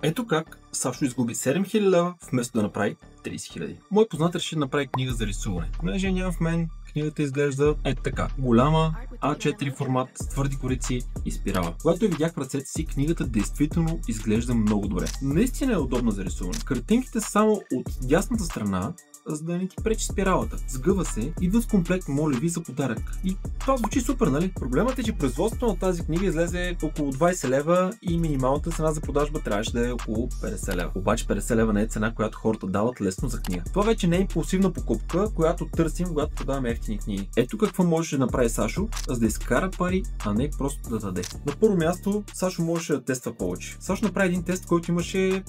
Ето как Сашо изгуби 7000 лева, вместо да направи 30 000. Мой познат реши да направи книга за рисуване. Понеже няма в мен, книгата изглежда така. Голяма, А4 формат, с твърди корици и спирала. Когато я видях в ръцете си, книгата действително изглежда много добре. Наистина е удобна за рисуване. Картинките са само от дясната страна, за да не ти пречи спиралата. Сгъва се, идва с комплект моливи за подарък. И това звучи супер, нали? Проблемът е, че производството на тази книга излезе около 20 лева и минималната цена за продажба трябваше да е около 50 лева. Обаче 50 лева не е цена, която хората дават лесно за книга. Това вече не е импулсивна покупка, която търсим, когато продаваме евтини книги. Ето какво можеше да направи Сашо, за да изкара пари, а не просто да даде. На първо място, Сашо можеше да тества повече. Сашо направи един тест, който имаше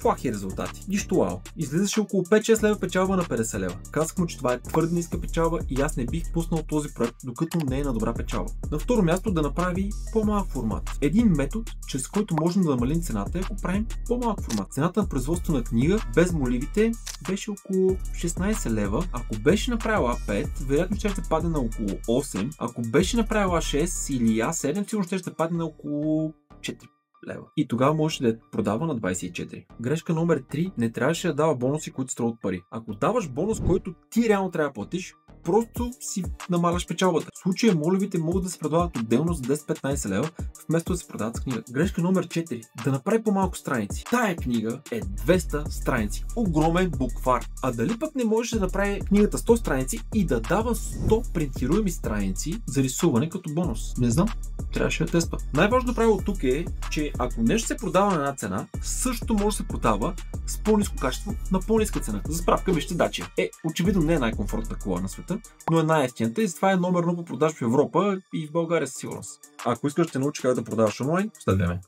плахи резултати. Нищо вау. Излизаше около 5-6 лева печалба на 50 лева. Казах му, че това е твърде ниска печалба и аз не бих пуснал този проект, докато не е на добра печалба. На второ място да направи по-малък формат. Един метод, чрез който можем да намалим цената, е ако правим по-малък формат. Цената на производство на книга без моливите беше около 16 лева. Ако беше направила А5, вероятно ще падне на около 8. Ако беше направила А6 или А7, сигурно ще падне на около 4 лева. И тогава можеше да я продава на 24. Грешка номер 3. Не трябваше да дава бонуси, които струват пари. Ако даваш бонус, който ти реално трябва да платиш, просто си намаляш печалбата. В случая моливите могат да се продават отделно за 10-15 лева, вместо да се продават с книга. Грешка номер 4. Да направи по-малко страници. Тая книга е 200 страници. Огромен буквар. А дали пък не можеш да направи книгата 100 страници и да дава 100 принтируеми страници за рисуване като бонус? Не знам. Трябваше да тества. Най-важното правило тук е, че ако нещо се продава на една цена, същото може да се продава с по-ниско качество на по-ниска цена. За справка вижте Dacia. Очевидно не е най-комфортната кола на света, но е най-евтината и това е номер 1 по продажба в Европа и в България със сигурност. Ако искаш да те научи как да продаваш онлайн, следвай ме.